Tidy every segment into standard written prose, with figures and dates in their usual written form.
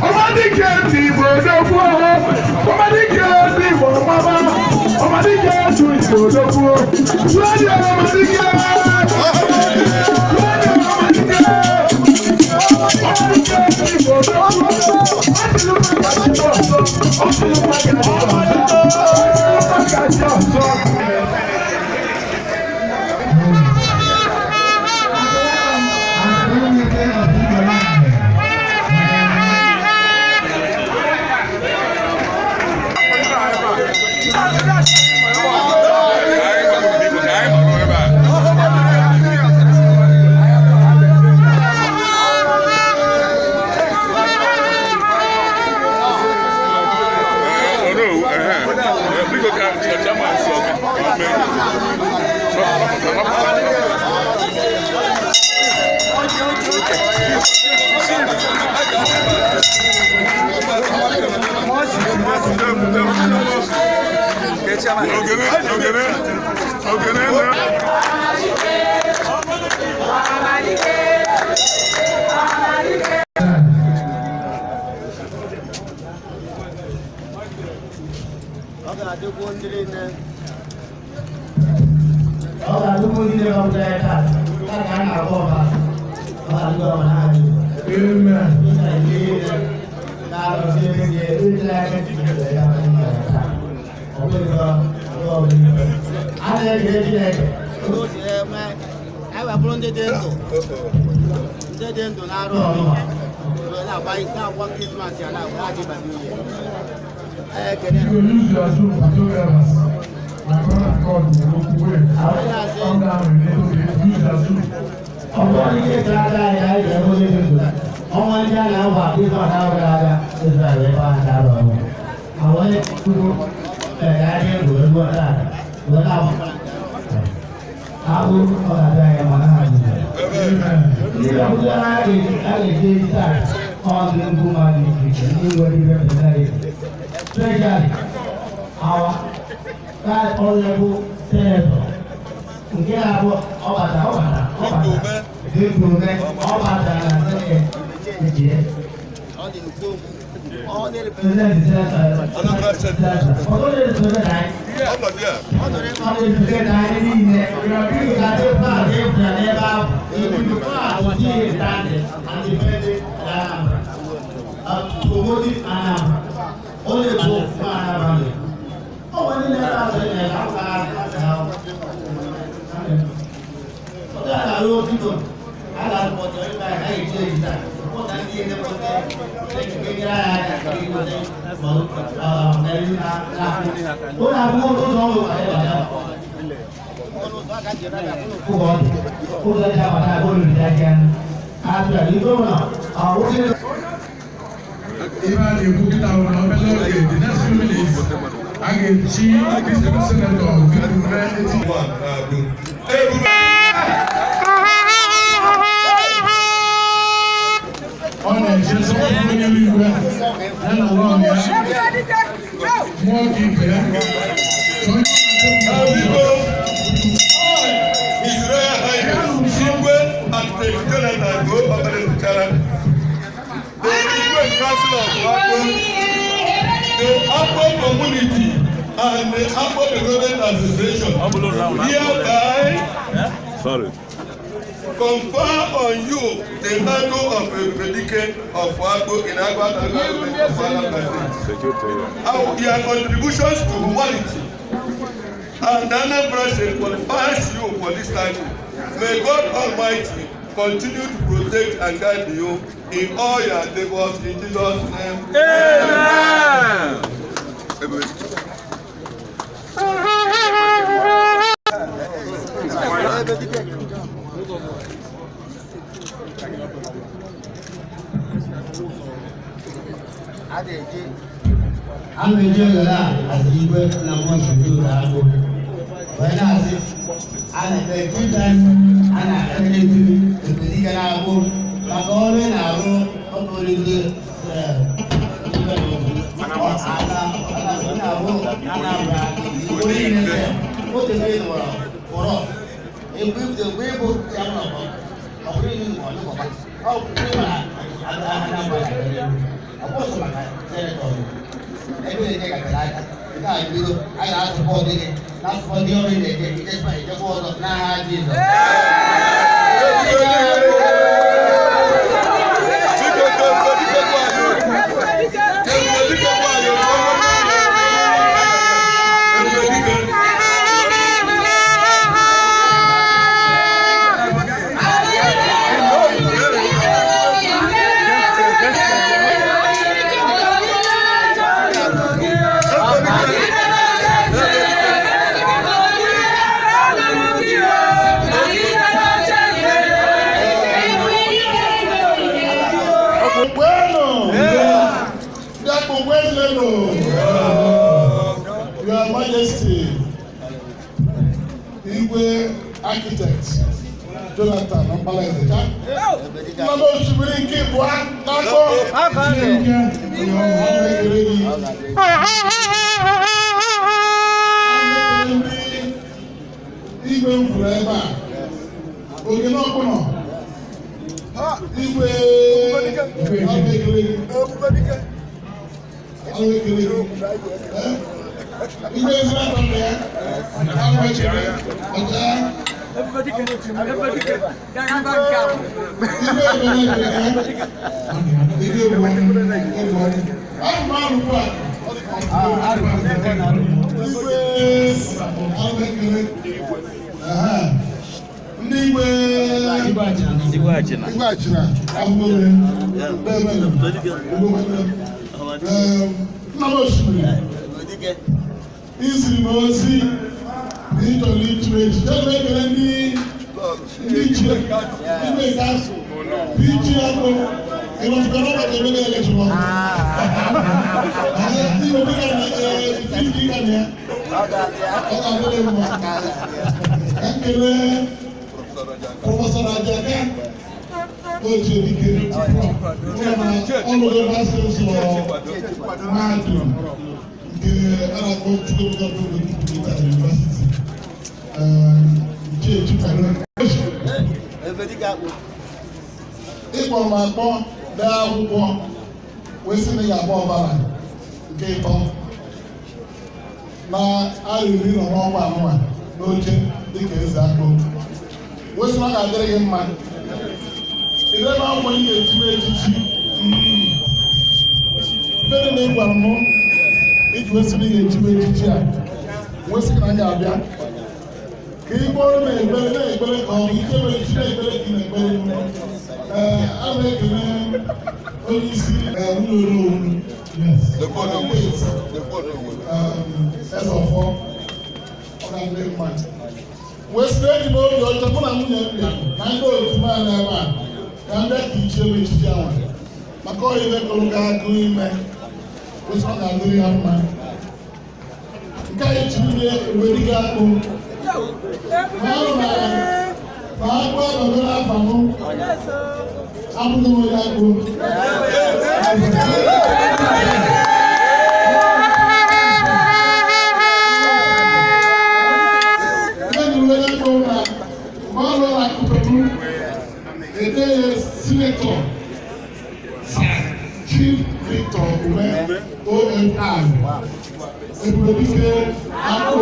Ọmọdéke ti ìbòdòfó. Ọmọdéke ti ìbòmọ́mọ́. Ọmọdéke tu ìbòdòfó. Lórí ọmọdéke. The Akpo community and the Akpo Development Association hereby confer on you the title of Ebubedike of Akpo in Akpo your contributions to humanity and the Anambra State qualifies you for this title. May God Almighty continue to protect and guide you in all your endeavors in Jesus' name. Amen. I'm enjoying that as Igwe and I want to do that. When I say, and the good time, and I can do the Dikenagha, like all in our room, according to Akpọ maka senator. Ebubedike ga-abịara aka. Nke a bido a ga-asọpọtụ gị n'afọ ndị ọrụ na-eje ijekwa ọzọ n'aha Jizọs. Your Majesty, Igwe Architect, Jonathan Okpalaezechia. Nano Shibiri Kibwa, Akpo. Igwe forever. Okemmilinebuogwe. Igwe Ebubedike. Igwe is not on there. Isi n'ozi n'ịchọrọ ịchụ echi ebe ekele ndị ichie ime gasụ ichi akpọ ịnọchikọrọ ụbọchị ebe na-elechi ọrụ ndị obi ga na ya ọ ga-adịrị mma ekele prọfesọ Ajaka Ochedike ọnọdụ vasịs mahadum ịkpọ m akpọ dee akwụkwọ wee sị na ị ga-agba ọbara nke ịtọ na arịrị nọ n'ọkwa anụwa n'oche dịka eze Akpo wee sị na ọ ga-adịrị gị mma ịrebe akwụkwọ ị ga-etinye echichi mgbe na ị gwara m iji wesịrị ihe echiwe echichi a wesịrị na anyị abịa ka ị gbọrọ na-ekpere ka ọ bụ ike nwere echi na-ekpere gị na-ekpere a na-ekele onye isi ụlọ ọfọ ọ ga-adịrị mma wesịrị eji m obi ọjọọ mụ na nwunye m bịa na ndị otu m ala ebe a ka ndị ka ichie m echichi ahụ maka ọ ihe kụrụ ga-agụ ime which one are doing up man? Guy Junior, Ebubedike Akpo. Akpo Bàbá Àfàmù. Akpo Akpo. Senator. Chief Victor Umeh, OMI, Ebubedike Akpo.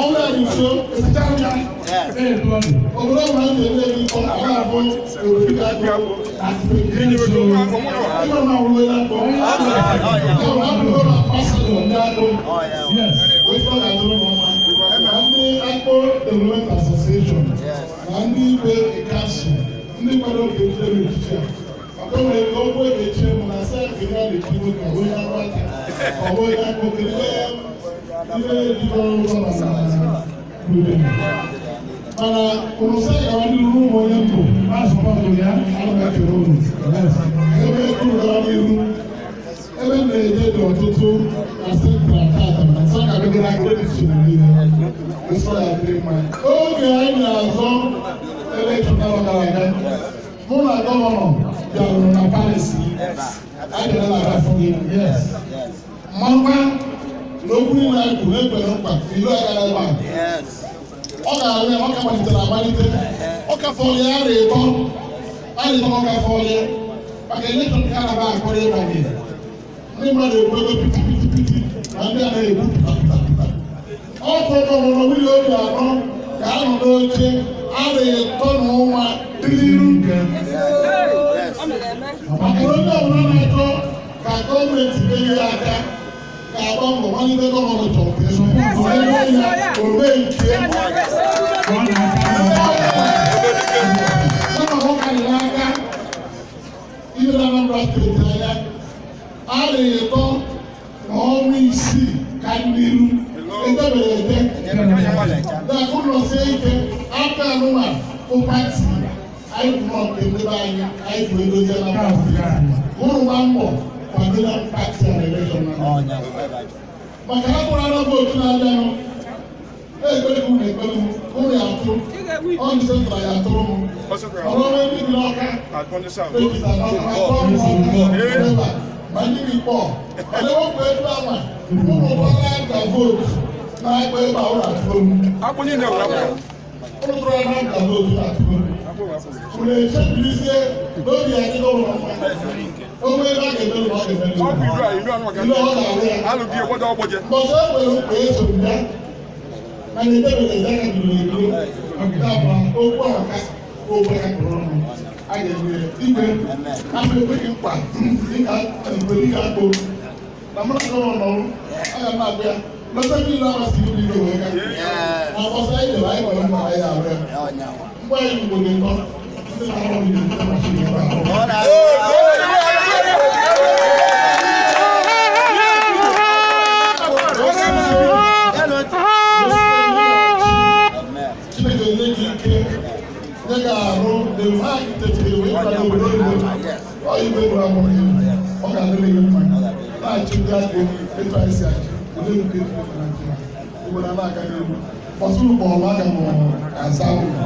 Ọmọ ẹ̀dùnsó, ìsìkáwìá, ọmọdé wọn ń lè ní ọkọ̀ àbáàbọ̀ Ebubedike Akpo àti Prestigio. Ẹgbẹ́ máa wọlé lápò. Ẹgbẹ́ máa wọlé lápò ní Akpo. Wọ́n ti bá àdúrà wọn wá. Ndị Akpo Development Association na ndị Igwe Kasị ndị kwado oge ejire echichi a maka nwere ka okwu emechi m na asa kenya na-echiwo ka onye akpọ aka ọ bụ onye akpọ kele ihe jikọrọ ụzọ na mana ụrụsa gawa n'iru ụmụ onye mbụ na-asọpọtụ ya alụgakere ụlọ ebe ekuru gawa n'iru ebe m na-eje dị ọtụtụ na sentra tata na sakabegara kredit niile oge anyị na-azọ elekshọn gara aga mụ na gọvanọ bịaruru na Paris anyị bịara na afọ gị mmakwa na okwu niile anyị kwuru ekwere mkpa ilu agara ebe a ọ ga-arị ọ ka malitere amalite ọka fọlị a na-etọ ọka fọlị maka elektrọn ka na-aba akpọrọ ịbanye ndị mmadụ ekwego piti na ndị a na-egbu ọkụ ọmụmụ mmiri obi anọ ka anọ n'oche a na-etọ n'ụwa dịrị maka onye ọbụla na-achọ ka gọọmenti menye ya aka ga-agba mbọ nwanne gọọmenti ome nke n'aka ihe na Anambra steeti anya a na-etọ n'ọnwa isii ka n'iru edebere na-akụ nọsie ike aka anụma ụpati anyị bụ nke ndebe anyị bụ edozi Anambra steeti ụrụ gba mbọ kwado na pati a na-elekshọn maka ha kpọrọ anọ vootu na-abịanụ ekpere ụmụ ekpere ụmụ ya atụ ọnụ sentara ya atụrụ m ọrụ ọrụ ndị dị n'ọka ejita n'ọka ma ndị dị kpọ ọdịwọkụ ebe ama ụmụ ụgbọala ga vootu na-akpa ebe ahụ atụrụ m ụlụ tụrụ ya na nka vootu na-atụrụ m ụlụ echebirizie n'obi ya dịga ụlọ mma oge ebe a ga-eme ụlọ ọ ga-eme ụlọ ọ ga-arụ ya mbọsọ ekwere ụkwa eso ya na na-edebere ya ka biri ebiro ga-abụ okwu ọka ogbe ya kpọrọ ọnụ a ga-eme igwe afọ ekweghị mkpa dịka Ebubedike Akpo na mụ na gọvanọ aga m na-abụ ya lọta niile amasị ibu igwe wee ga na mbọsọ anyị dere anyị nwere mma anyị arụ ya mgbe anyị mgbe dị nkọ ndị na-arụ ọrụ ndị machine ebe ahụ Nega arụ na-ewu ha tetiri wee kwado obodo oyibo oyibo egburu amụrụ ya ọ ga-adịrị gị mma na-achị ndị akpụ etu anyị si achị ụdị nke igbo na na-aga n'egwu ọsụrụ kpọrọ aga m aza ụlọ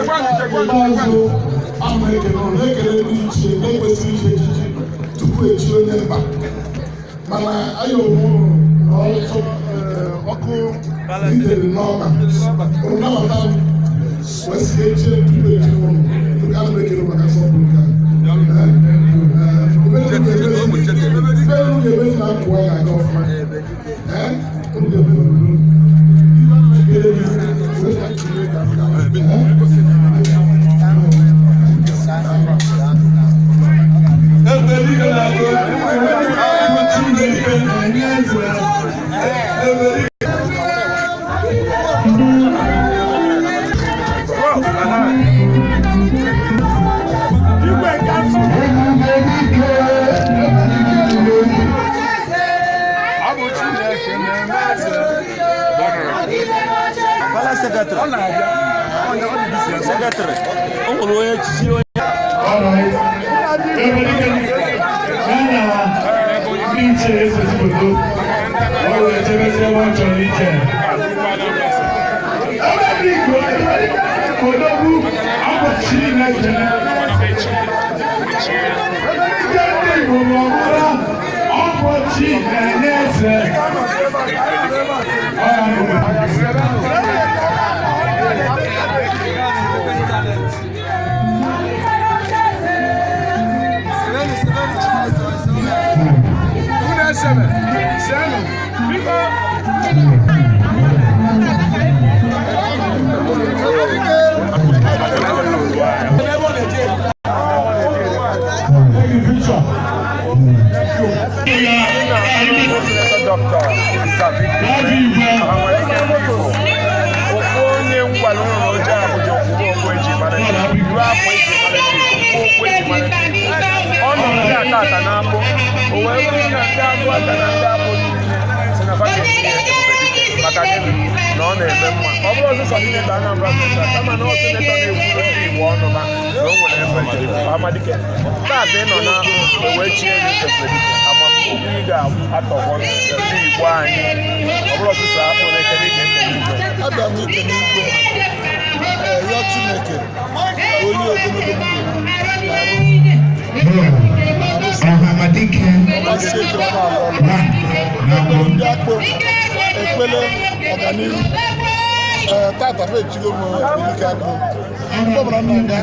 Ikpeazụ ahụ ekele ndị ichie na-ekwesịrị iche echiche tupu echi onye mba mana anyị onwe ọkụ idere n'ọba ụrụ nabata wesịrị echie tupu echi ụrụ nke a na-ekele maka sọpụrụ ka ga-emezi na mpụwa ga-aga ọfụma Secretary, onye echichi onye. ị ga-atọgbọ ndị Igbo anyị ọ bụrụ ọsụsọ akpụ na-ekele Igwe. Abịa m ikele Igwe rịọ Chineke onye ogologo ndụ ndị akpọ ekpele ọganihu tata fechigo m Ebubedike akpọ ọbụla nna nga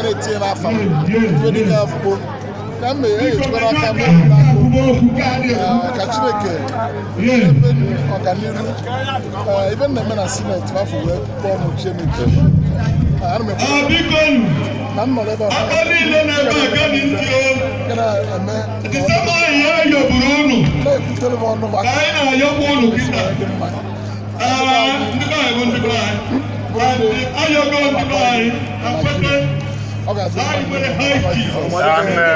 na-etinye n'afọ Ebubedike akpọ na mme ejikwara aka m ka Chineke ebe ọganihu ebe na-eme na sineti afọ wee kpọọ m Chiemeke na m nọrọ ebe a na-ekwutere m ọnụ maka dị mma ọ ga-adị mma.